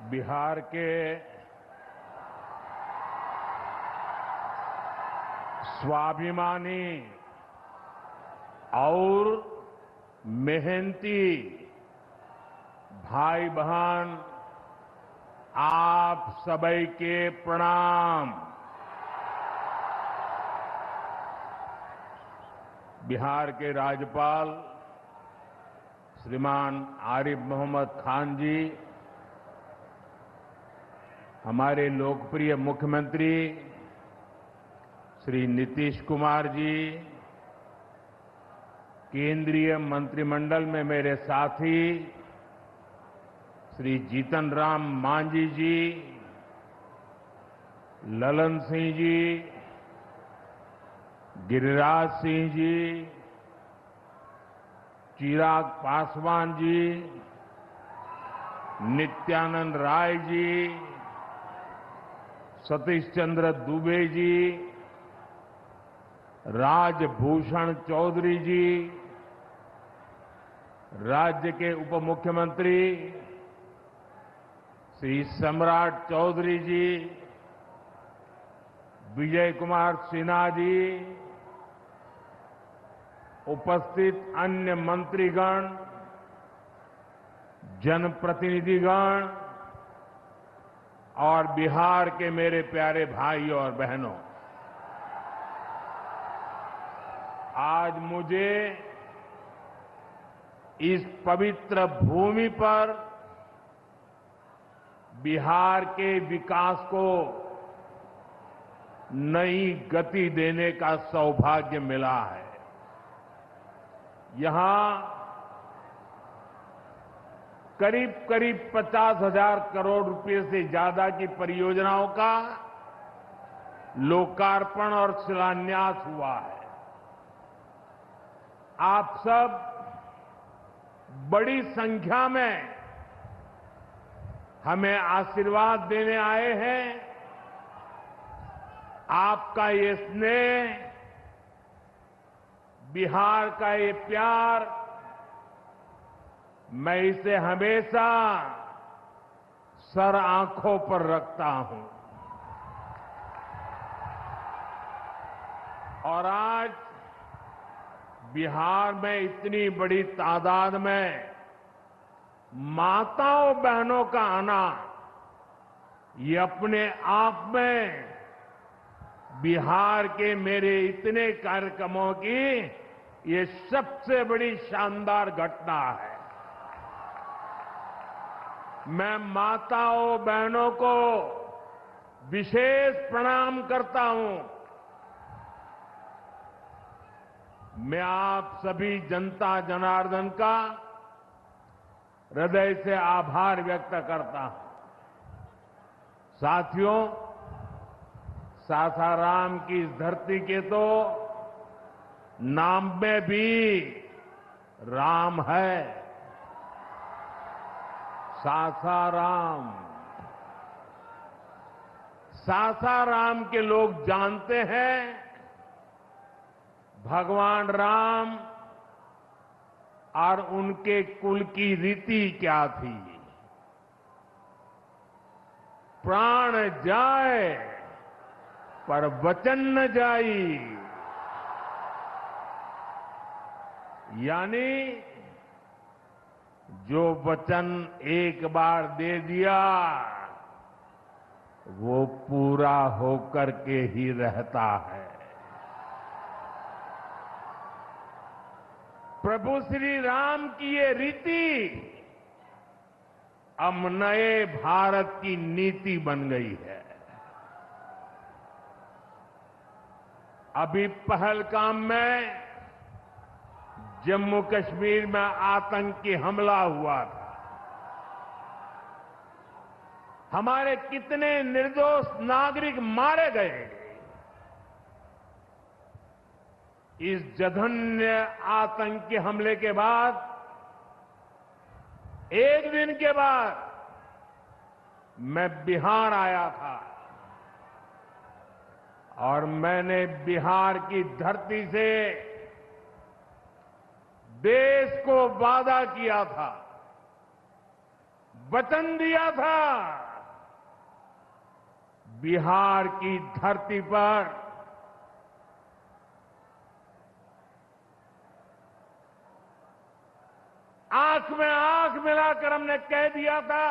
बिहार के स्वाभिमानी और मेहनती भाई बहन, आप सभी के प्रणाम। बिहार के राज्यपाल श्रीमान आरिफ मोहम्मद खान जी, हमारे लोकप्रिय मुख्यमंत्री श्री नीतीश कुमार जी, केंद्रीय मंत्रिमंडल में मेरे साथी श्री जीतन राम मांझी जी, ललन सिंह जी, गिरिराज सिंह जी, चिराग पासवान जी, नित्यानंद राय जी, सतीश चंद्र दुबे जी, राजभूषण चौधरी जी, राज्य के उप मुख्यमंत्री श्री सम्राट चौधरी जी, विजय कुमार सिन्हा जी, उपस्थित अन्य मंत्रीगण, जनप्रतिनिधिगण और बिहार के मेरे प्यारे भाई और बहनों, आज मुझे इस पवित्र भूमि पर बिहार के विकास को नई गति देने का सौभाग्य मिला है। यहां करीब 50,000 करोड़ रुपए से ज्यादा की परियोजनाओं का लोकार्पण और शिलान्यास हुआ है। आप सब बड़ी संख्या में हमें आशीर्वाद देने आए हैं। आपका ये स्नेह, बिहार का ये प्यार, मैं इसे हमेशा सर आंखों पर रखता हूं। और आज बिहार में इतनी बड़ी तादाद में माताओं बहनों का आना, ये अपने आप में बिहार के मेरे इतने कार्यक्रमों की ये सबसे बड़ी शानदार घटना है। मैं माताओं बहनों को विशेष प्रणाम करता हूं। मैं आप सभी जनता जनार्दन का हृदय से आभार व्यक्त करता हूं। साथियों, सासाराम की इस धरती के तो नाम में भी राम है। सासाराम, सासाराम के लोग जानते हैं भगवान राम और उनके कुल की रीति क्या थी। प्राण जाए पर वचन न जाई, यानी जो वचन एक बार दे दिया वो पूरा होकर के ही रहता है। प्रभु श्री राम की ये रीति अब नए भारत की नीति बन गई है। अभी पहलगाम में जम्मू कश्मीर में आतंकी हमला हुआ था। हमारे कितने निर्दोष नागरिक मारे गए। इस जघन्य आतंकी हमले के बाद, एक दिन के बाद मैं बिहार आया था और मैंने बिहार की धरती से देश को वादा किया था, वचन दिया था, बिहार की धरती पर आंख में आंख मिलाकर हमने कह दिया था,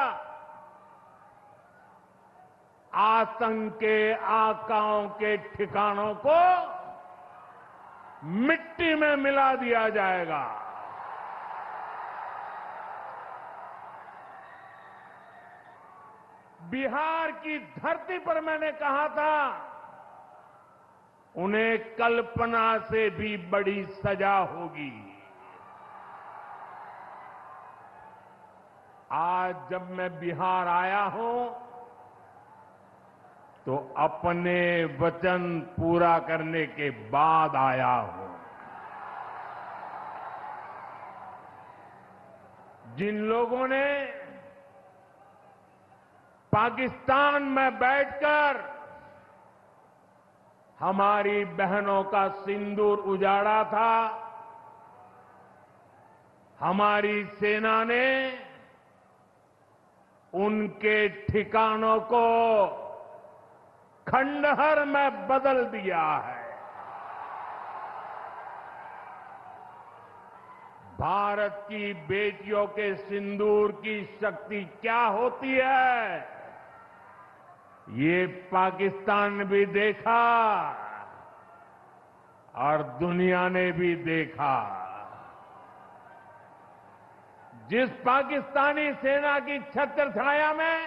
आतंक के आकाओं के ठिकानों को मिट्टी में मिला दिया जाएगा। बिहार की धरती पर मैंने कहा था, उन्हें कल्पना से भी बड़ी सजा होगी। आज जब मैं बिहार आया हूं तो अपने वचन पूरा करने के बाद आया हूं। जिन लोगों ने पाकिस्तान में बैठकर हमारी बहनों का सिंदूर उजाड़ा था, हमारी सेना ने उनके ठिकानों को खंडहर में बदल दिया है। भारत की बेटियों के सिंदूर की शक्ति क्या होती है, ये पाकिस्तान ने भी देखा और दुनिया ने भी देखा। जिस पाकिस्तानी सेना की छत्र छाया में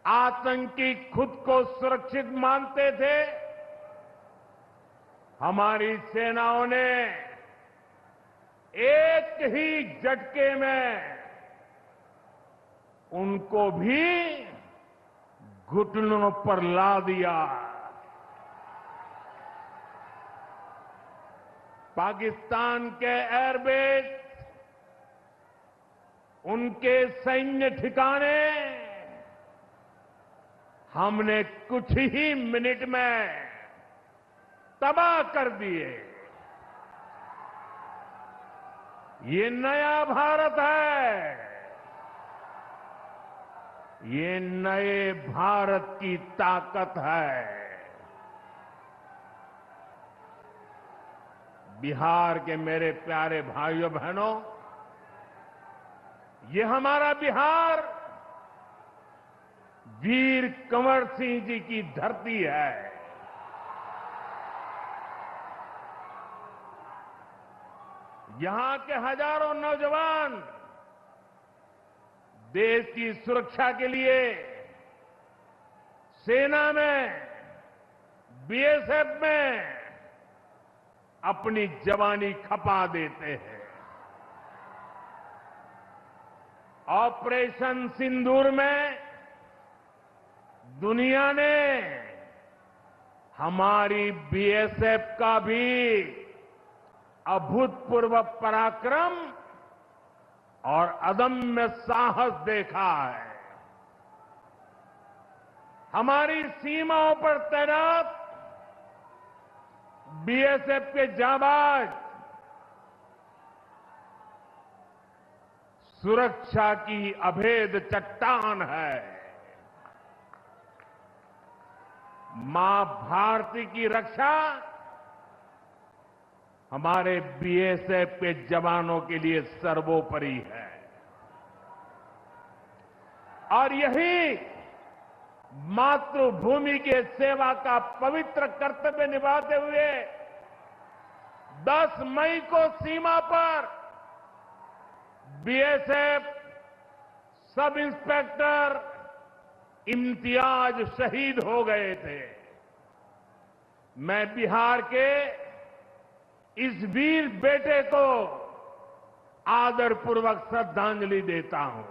आतंकी खुद को सुरक्षित मानते थे, हमारी सेनाओं ने एक ही झटके में उनको भी घुटनों पर ला दिया। पाकिस्तान के एयरबेस, उनके सैन्य ठिकाने हमने कुछ ही मिनट में तबाह कर दिए। ये नया भारत है, ये नए भारत की ताकत है। बिहार के मेरे प्यारे भाइयों बहनों, ये हमारा बिहार वीर कंवर सिंह जी की धरती है। यहां के हजारों नौजवान देश की सुरक्षा के लिए सेना में, बीएसएफ में अपनी जवानी खपा देते हैं। ऑपरेशन सिंदूर में दुनिया ने हमारी बीएसएफ का भी अभूतपूर्व पराक्रम और अदम्य साहस देखा है। हमारी सीमाओं पर तैनात बीएसएफ के जाबाज सुरक्षा की अभेद चट्टान है। मां भारती की रक्षा हमारे बीएसएफ के जवानों के लिए सर्वोपरि है। और यही मातृभूमि के सेवा का पवित्र कर्तव्य निभाते हुए 10 मई को सीमा पर बीएसएफ सब इंस्पेक्टर इम्तियाज शहीद हो गए थे। मैं बिहार के इस वीर बेटे को आदरपूर्वक श्रद्धांजलि देता हूं।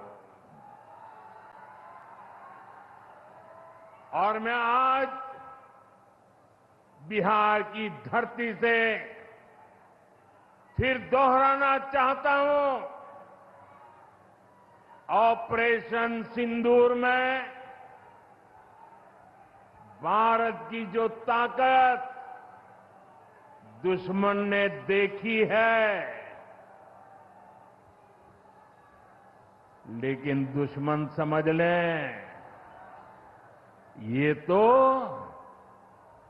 और मैं आज बिहार की धरती से फिर दोहराना चाहता हूं, ऑपरेशन सिंदूर में भारत की जो ताकत दुश्मन ने देखी है, लेकिन दुश्मन समझ लें, ये तो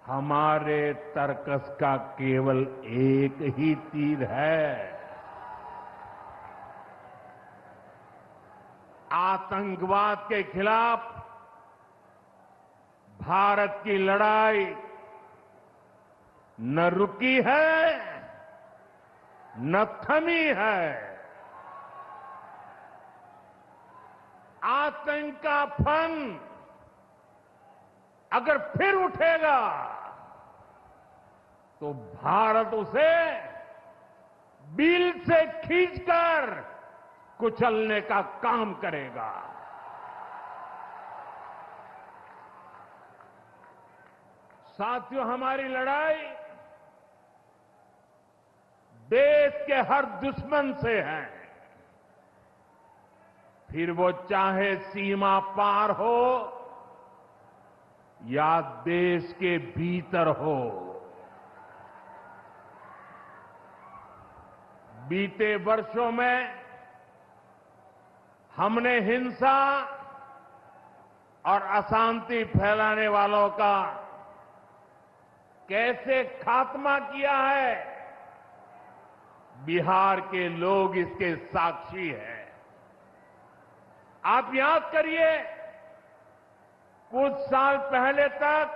हमारे तर्कस का केवल एक ही तीर है। आतंकवाद के खिलाफ भारत की लड़ाई न रुकी है, न थमी है। आतंक का फन अगर फिर उठेगा तो भारत उसे बिल से खींचकर कुचलने का काम करेगा। साथियों, हमारी लड़ाई देश के हर दुश्मन से है, फिर वो चाहे सीमा पार हो या देश के भीतर हो। बीते वर्षों में हमने हिंसा और अशांति फैलाने वालों का कैसे खात्मा किया है, बिहार के लोग इसके साक्षी हैं। आप याद करिए, कुछ साल पहले तक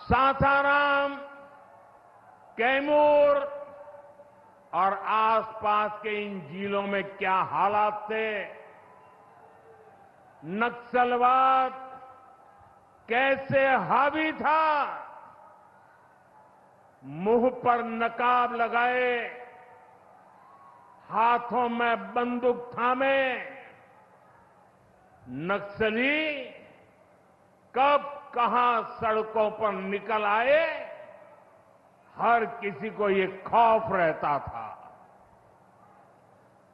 सासाराम, कैमूर और आसपास के इन जिलों में क्या हालात थे। नक्सलवाद कैसे हावी था। मुंह पर नकाब लगाए, हाथों में बंदूक थामे नक्सली कब कहां सड़कों पर निकल आए, हर किसी को ये खौफ रहता था।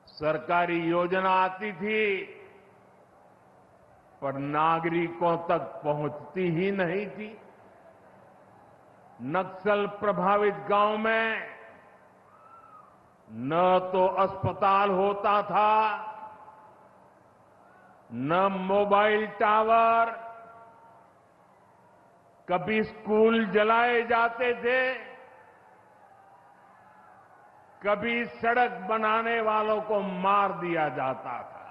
सरकारी योजना आती थी पर नागरिकों तक पहुंचती ही नहीं थी। नक्सल प्रभावित गांव में न तो अस्पताल होता था, न मोबाइल टावर, कभी स्कूल जलाए जाते थे, कभी सड़क बनाने वालों को मार दिया जाता था।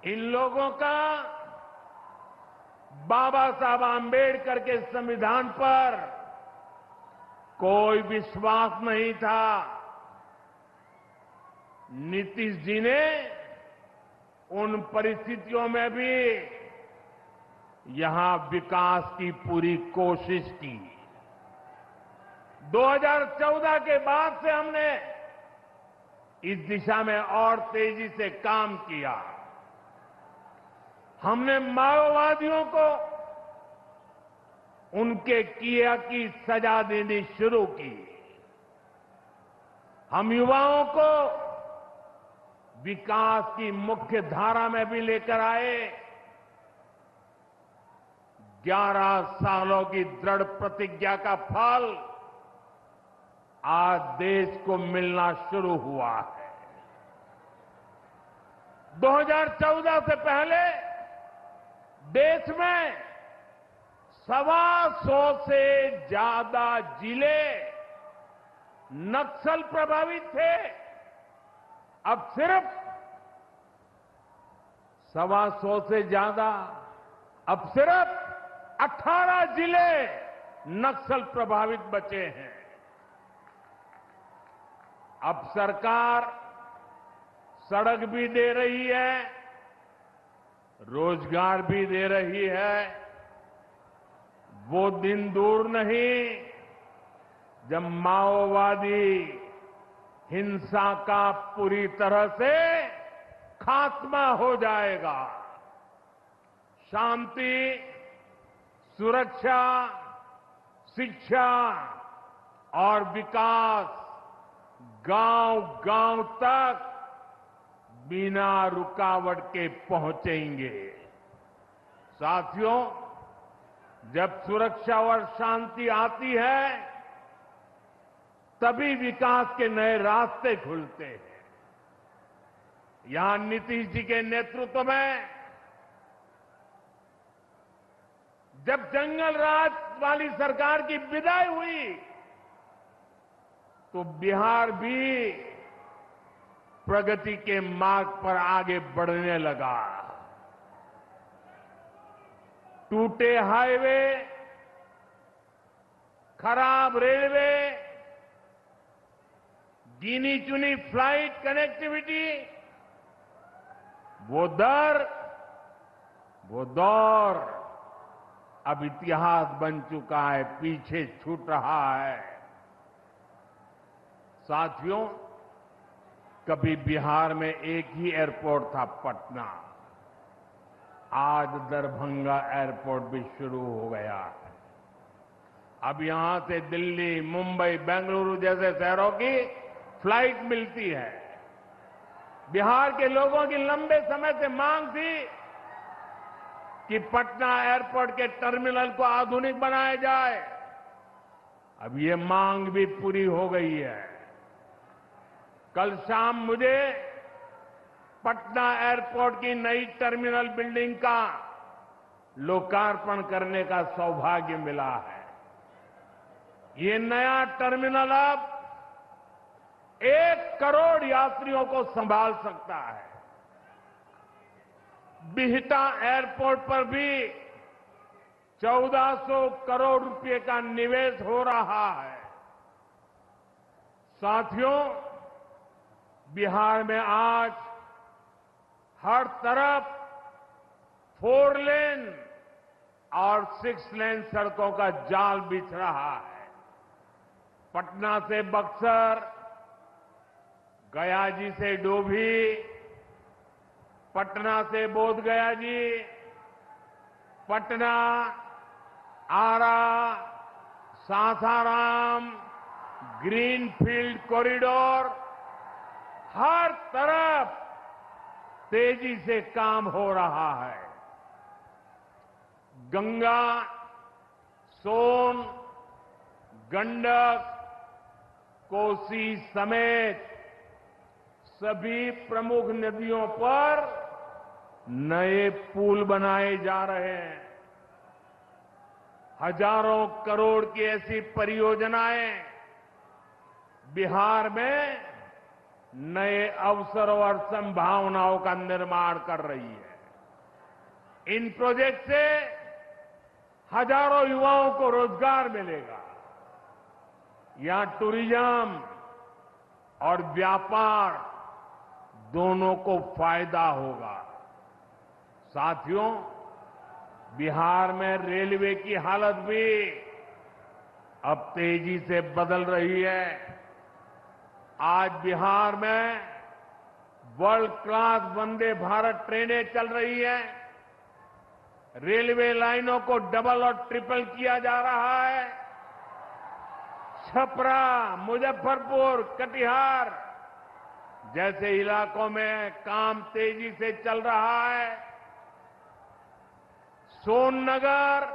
इन लोगों का बाबा साहब आंबेडकर के संविधान पर कोई विश्वास नहीं था। नीतीश जी ने उन परिस्थितियों में भी यहां विकास की पूरी कोशिश की। 2014 के बाद से हमने इस दिशा में और तेजी से काम किया। हमने माओवादियों को उनके किया की सजा देनी शुरू की। हम युवाओं को विकास की मुख्य धारा में भी लेकर आए। 11 सालों की दृढ़ प्रतिज्ञा का फल आज देश को मिलना शुरू हुआ है। 2014 से पहले देश में 125 से ज्यादा जिले नक्सल प्रभावित थे। अब सिर्फ 125 से ज्यादा, अब सिर्फ 18 जिले नक्सल प्रभावित बचे हैं। अब सरकार सड़क भी दे रही है, रोजगार भी दे रही है। वो दिन दूर नहीं जब माओवादी हिंसा का पूरी तरह से खात्मा हो जाएगा। शांति, सुरक्षा, शिक्षा और विकास गांव-गांव तक बिना रुकावट के पहुंचेंगे। साथियों, जब सुरक्षा और शांति आती है तभी विकास के नए रास्ते खुलते हैं। यहां नीतीश जी के नेतृत्व में जब जंगल राज वाली सरकार की विदाई हुई तो बिहार भी प्रगति के मार्ग पर आगे बढ़ने लगा। टूटे हाईवे, खराब रेलवे, गिनी चुनी फ्लाइट कनेक्टिविटी, वो दौर अब इतिहास बन चुका है, पीछे छूट रहा है। साथियों, कभी बिहार में एक ही एयरपोर्ट था, पटना। आज दरभंगा एयरपोर्ट भी शुरू हो गया है। अब यहां से दिल्ली, मुंबई, बेंगलुरु जैसे शहरों की फ्लाइट मिलती है। बिहार के लोगों की लंबे समय से मांग थी कि पटना एयरपोर्ट के टर्मिनल को आधुनिक बनाया जाए। अब ये मांग भी पूरी हो गई है। कल शाम मुझे पटना एयरपोर्ट की नई टर्मिनल बिल्डिंग का लोकार्पण करने का सौभाग्य मिला है। ये नया टर्मिनल अब 1 करोड़ यात्रियों को संभाल सकता है। बिहटा एयरपोर्ट पर भी 1400 करोड़ रुपए का निवेश हो रहा है। साथियों, बिहार में आज हर तरफ 4 लेन और 6 लेन सड़कों का जाल बिछ रहा है। पटना से बक्सर, गया जी से डोभी, पटना से बोधगया जी, पटना, आरा, सासाराम, ग्रीनफील्ड कॉरिडोर, हर तरफ तेजी से काम हो रहा है। गंगा, सोन, गंडक, कोसी समेत सभी प्रमुख नदियों पर नए पुल बनाए जा रहे हैं। हजारों करोड़ की ऐसी परियोजनाएं बिहार में नए अवसरों और संभावनाओं का निर्माण कर रही है। इन प्रोजेक्ट से हजारों युवाओं को रोजगार मिलेगा। यहां टूरिज्म और व्यापार दोनों को फायदा होगा। साथियों, बिहार में रेलवे की हालत भी अब तेजी से बदल रही है। आज बिहार में वर्ल्ड क्लास वंदे भारत ट्रेनें चल रही हैं। रेलवे लाइनों को डबल और ट्रिपल किया जा रहा है। छपरा, मुजफ्फरपुर, कटिहार जैसे इलाकों में काम तेजी से चल रहा है। सोननगर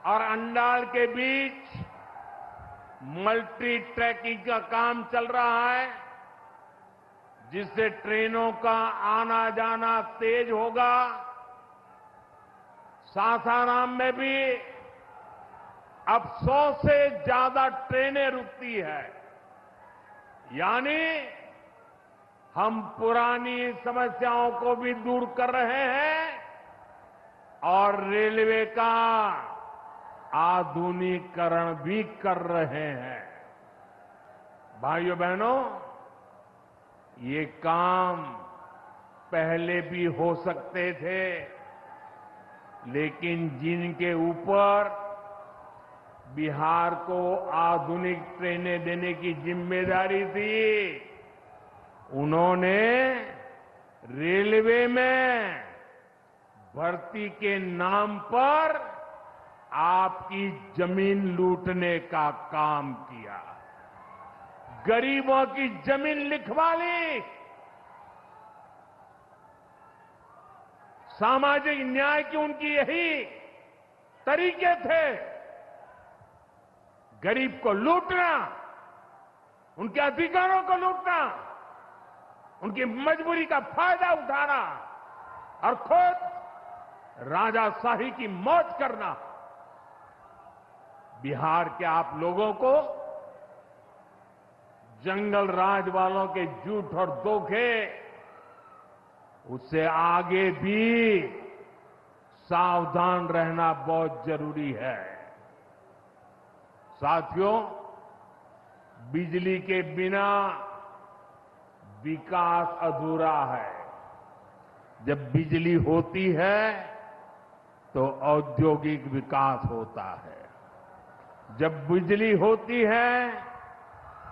और अंडाल के बीच मल्टी ट्रैकिंग का काम चल रहा है, जिससे ट्रेनों का आना जाना तेज होगा। सासाराम में भी अब 100 से ज्यादा ट्रेनें रुकती है। यानी हम पुरानी समस्याओं को भी दूर कर रहे हैं और रेलवे का आधुनिकीकरण भी कर रहे हैं। भाइयों बहनों, ये काम पहले भी हो सकते थे, लेकिन जिनके ऊपर बिहार को आधुनिक ट्रेनें देने की जिम्मेदारी थी, उन्होंने रेलवे में भर्ती के नाम पर आपकी जमीन लूटने का काम किया। गरीबों की जमीन लिखवा ली। सामाजिक न्याय की उनकी यही तरीके थे। गरीब को लूटना उनके अधिकारों को लूटना, उनकी मजबूरी का फायदा उठाना और खुद राजाशाही की मौज करना। बिहार के आप लोगों को जंगल राज वालों के झूठ और धोखे, उससे आगे भी सावधान रहना बहुत जरूरी है। साथियों, बिजली के बिना विकास अधूरा है। जब बिजली होती है तो औद्योगिक विकास होता है। जब बिजली होती है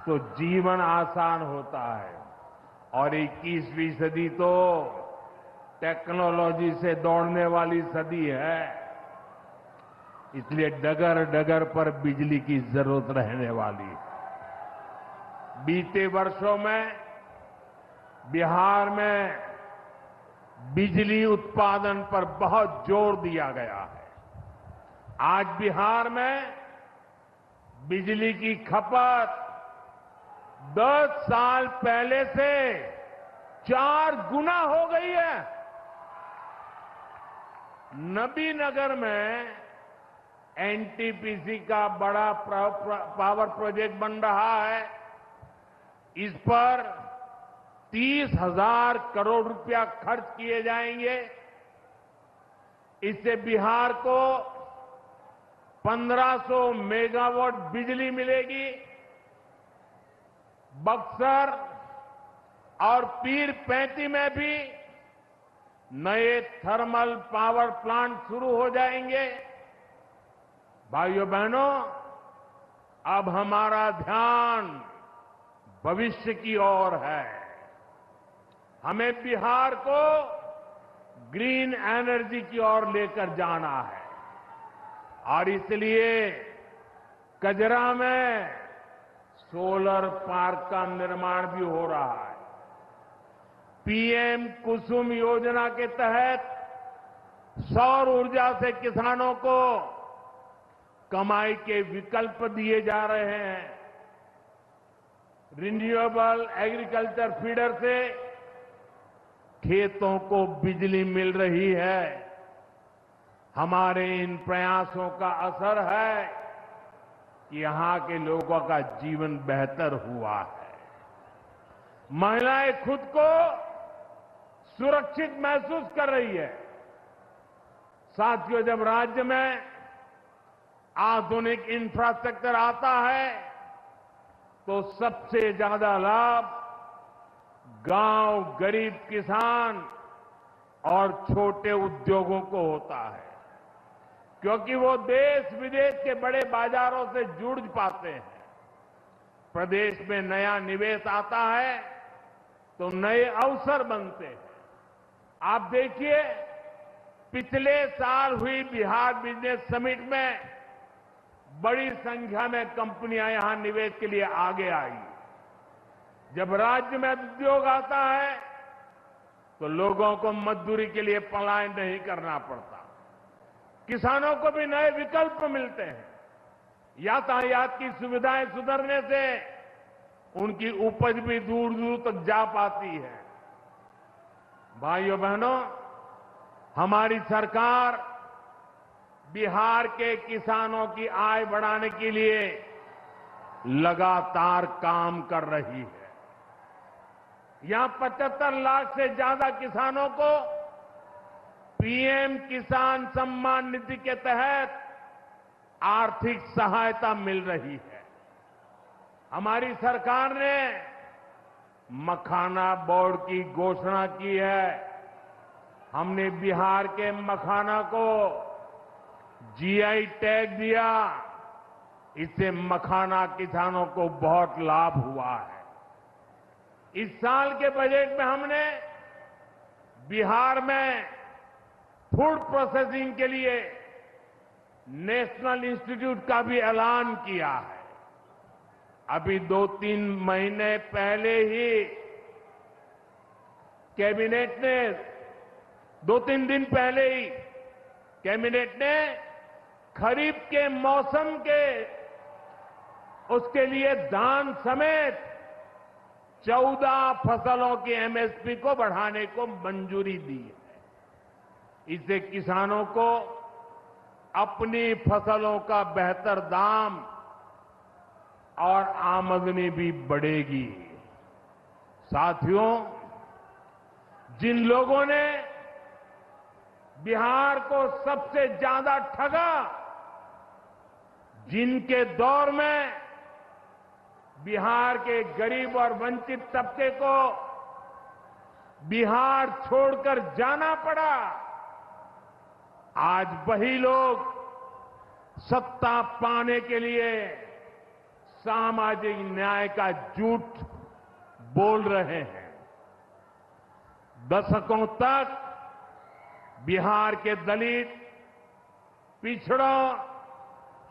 तो जीवन आसान होता है। और 21वीं सदी तो टेक्नोलॉजी से दौड़ने वाली सदी है। इसलिए डगर डगर पर बिजली की जरूरत रहने वाली है। बीते वर्षों में बिहार में बिजली उत्पादन पर बहुत जोर दिया गया है। आज बिहार में बिजली की खपत 10 साल पहले से 4 गुना हो गई है। नबीनगर में एनटीपीसी का बड़ा पावर प्रोजेक्ट बन रहा है। इस पर 30,000 करोड़ रुपया खर्च किए जाएंगे। इससे बिहार को 1500 मेगावाट बिजली मिलेगी। बक्सर और पीर पैंती में भी नए थर्मल पावर प्लांट शुरू हो जाएंगे। भाइयों बहनों, अब हमारा ध्यान भविष्य की ओर है। हमें बिहार को ग्रीन एनर्जी की ओर लेकर जाना है और इसलिए कजरा में सोलर पार्क का निर्माण भी हो रहा है। पीएम कुसुम योजना के तहत सौर ऊर्जा से किसानों को कमाई के विकल्प दिए जा रहे हैं। रिन्यूएबल एग्रीकल्चर फीडर से खेतों को बिजली मिल रही है। हमारे इन प्रयासों का असर है कि यहां के लोगों का जीवन बेहतर हुआ है। महिलाएं खुद को सुरक्षित महसूस कर रही है। साथियों, जब राज्य में आधुनिक इंफ्रास्ट्रक्चर आता है तो सबसे ज्यादा लाभ गांव, गरीब किसान और छोटे उद्योगों को होता है, क्योंकि वो देश विदेश के बड़े बाजारों से जुड़ पाते हैं। प्रदेश में नया निवेश आता है तो नए अवसर बनते हैं। आप देखिए, पिछले साल हुई बिहार बिजनेस समिट में बड़ी संख्या में कंपनियां यहां निवेश के लिए आगे आई। जब राज्य में उद्योग आता है तो लोगों को मजदूरी के लिए पलायन नहीं करना पड़ता। किसानों को भी नए विकल्प मिलते हैं। यातायात की सुविधाएं सुधरने से उनकी उपज भी दूर दूर तक जा पाती है। भाइयों बहनों, हमारी सरकार बिहार के किसानों की आय बढ़ाने के लिए लगातार काम कर रही है। यहां 75 लाख से ज्यादा किसानों को पीएम किसान सम्मान निधि के तहत आर्थिक सहायता मिल रही है। हमारी सरकार ने मखाना बोर्ड की घोषणा की है। हमने बिहार के मखाना को जीआई टैग दिया। इससे मखाना किसानों को बहुत लाभ हुआ है। इस साल के बजट में हमने बिहार में फूड प्रोसेसिंग के लिए नेशनल इंस्टीट्यूट का भी ऐलान किया है। अभी 2-3 महीने पहले ही कैबिनेट ने 2-3 दिन पहले ही कैबिनेट ने खरीफ के मौसम के उसके लिए धान समेत 14 फसलों की एमएसपी को बढ़ाने को मंजूरी दी है। इससे किसानों को अपनी फसलों का बेहतर दाम और आमदनी भी बढ़ेगी। साथियों, जिन लोगों ने बिहार को सबसे ज्यादा ठगा, जिनके दौर में बिहार के गरीब और वंचित तबके को बिहार छोड़कर जाना पड़ा, आज वही लोग सत्ता पाने के लिए सामाजिक न्याय का झूठ बोल रहे हैं। दशकों तक बिहार के दलित, पिछड़ों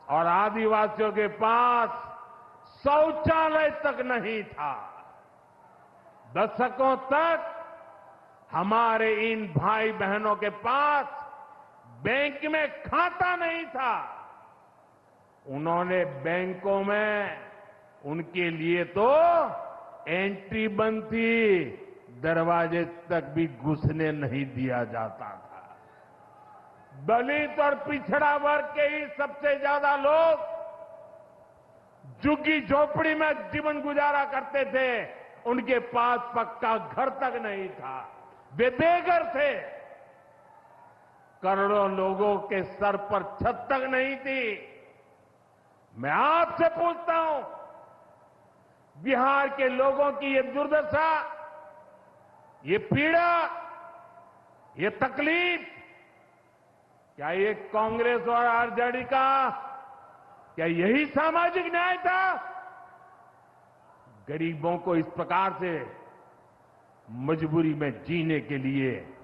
और आदिवासियों के पास शौचालय तक नहीं था। दशकों तक हमारे इन भाई बहनों के पास बैंक में खाता नहीं था। उन्होंने बैंकों में उनके लिए तो एंट्री बंद थी, दरवाजे तक भी घुसने नहीं दिया जाता था। दलित और पिछड़ा वर्ग के ही सबसे ज्यादा लोग झुग्गी झोपड़ी में जीवन गुजारा करते थे। उनके पास पक्का घर तक नहीं था, वे बेघर थे। करोड़ों लोगों के सर पर छत तक नहीं थी। मैं आपसे पूछता हूं, बिहार के लोगों की ये दुर्दशा, ये पीड़ा, ये तकलीफ, क्या ये कांग्रेस और आरजेडी का, क्या यही सामाजिक न्याय था? गरीबों को इस प्रकार से मजबूरी में जीने के लिए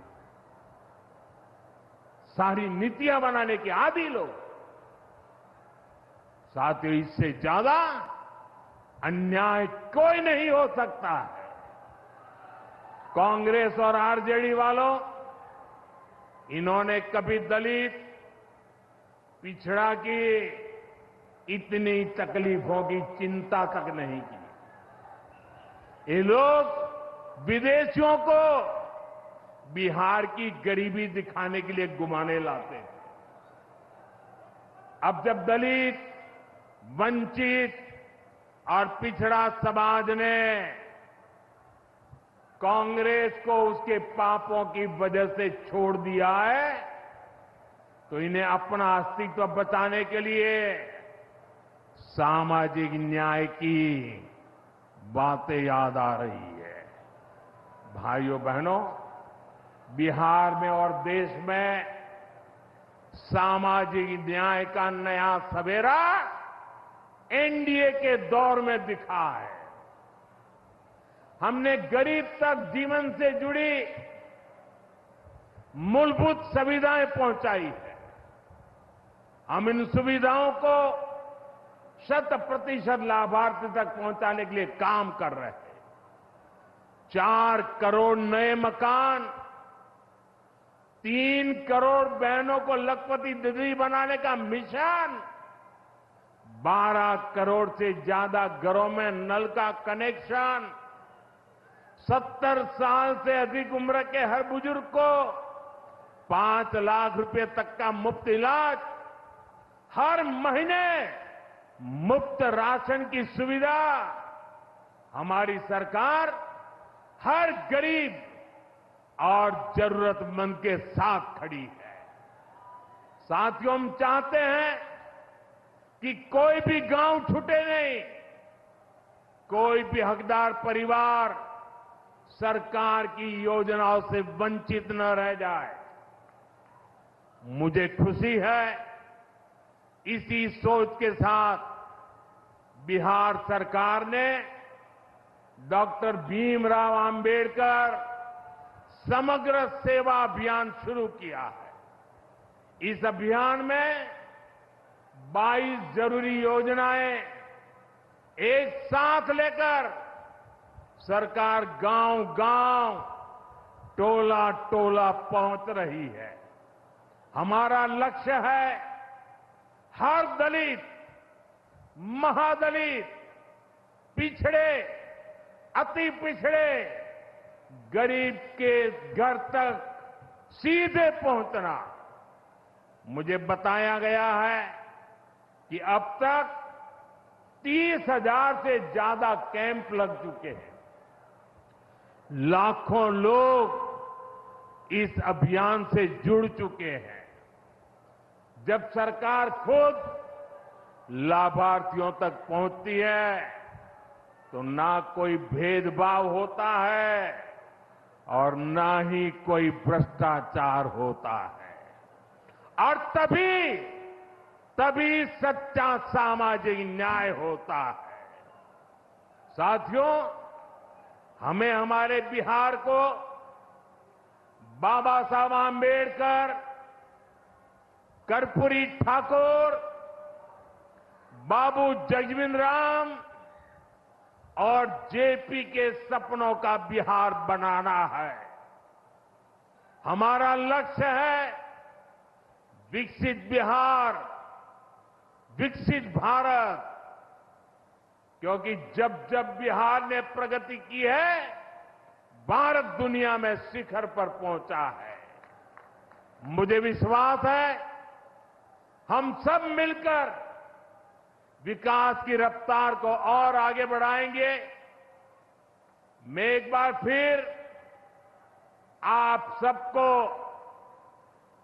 सारी नीतियां बनाने के आदी लोग। साथियों, इससे ज्यादा अन्याय कोई नहीं हो सकता है। कांग्रेस और आरजेडी वालों, इन्होंने कभी दलित, पिछड़ा की इतनी तकलीफों की चिंता तक नहीं की। ये लोग विदेशियों को बिहार की गरीबी दिखाने के लिए घुमाने लाते हैं। अब जब दलित, वंचित और पिछड़ा समाज ने कांग्रेस को उसके पापों की वजह से छोड़ दिया है, तो इन्हें अपना अस्तित्व बचाने के लिए सामाजिक न्याय की बातें याद आ रही है। भाइयों बहनों, बिहार में और देश में सामाजिक न्याय का नया सवेरा एनडीए के दौर में दिखा है। हमने गरीब तक जीवन से जुड़ी मूलभूत सुविधाएं पहुंचाई है। हम इन सुविधाओं को 100% लाभार्थी तक पहुंचाने के लिए काम कर रहे हैं। 4 करोड़ नए मकान, 3 करोड़ बहनों को लखपति दीदी बनाने का मिशन, 12 करोड़ से ज्यादा घरों में नल का कनेक्शन, 70 साल से अधिक उम्र के हर बुजुर्ग को 5 लाख रुपए तक का मुफ्त इलाज, हर महीने मुफ्त राशन की सुविधा। हमारी सरकार हर गरीब और जरूरतमंद के साथ खड़ी है। साथियों, हम चाहते हैं कि कोई भी गांव छूटे नहीं, कोई भी हकदार परिवार सरकार की योजनाओं से वंचित न रह जाए। मुझे खुशी है, इसी सोच के साथ बिहार सरकार ने डॉक्टर भीमराव अंबेडकर समग्र सेवा अभियान शुरू किया है। इस अभियान में 22 जरूरी योजनाएं एक साथ लेकर सरकार गांव-गांव, टोला-टोला पहुंच रही है। हमारा लक्ष्य है हर दलित, महादलित, पिछड़े अति पिछड़े गरीब के घर तक सीधे पहुंचना। मुझे बताया गया है कि अब तक 30,000 से ज्यादा कैंप लग चुके हैं। लाखों लोग इस अभियान से जुड़ चुके हैं। जब सरकार खुद लाभार्थियों तक पहुंचती है तो ना कोई भेदभाव होता है और ना ही कोई भ्रष्टाचार होता है, और तभी सच्चा सामाजिक न्याय होता है। साथियों, हमें हमारे बिहार को बाबा साहब आंबेडकर, कर्पूरी ठाकुर, बाबू जगजीवन राम और जेपी के सपनों का बिहार बनाना है। हमारा लक्ष्य है विकसित बिहार, विकसित भारत, क्योंकि जब जब बिहार ने प्रगति की है, भारत दुनिया में शिखर पर पहुंचा है। मुझे विश्वास है हम सब मिलकर विकास की रफ्तार को और आगे बढ़ाएंगे। मैं एक बार फिर आप सबको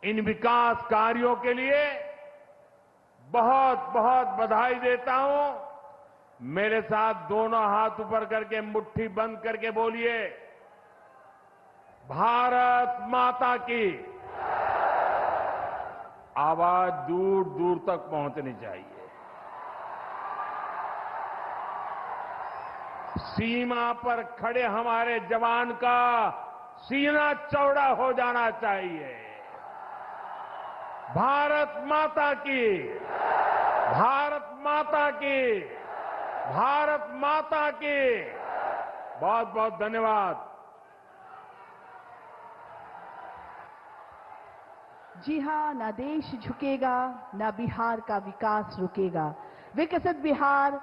इन विकास कार्यों के लिए बहुत बहुत बधाई देता हूं। मेरे साथ दोनों हाथ ऊपर करके मुट्ठी बंद करके बोलिए, भारत माता की। आवाज दूर दूर तक पहुंचनी चाहिए। सीमा पर खड़े हमारे जवान का सीना चौड़ा हो जाना चाहिए। भारत माता की, भारत माता की, भारत माता की। बहुत बहुत धन्यवाद। जी हां, ना देश झुकेगा, ना बिहार का विकास रुकेगा। विकसित बिहार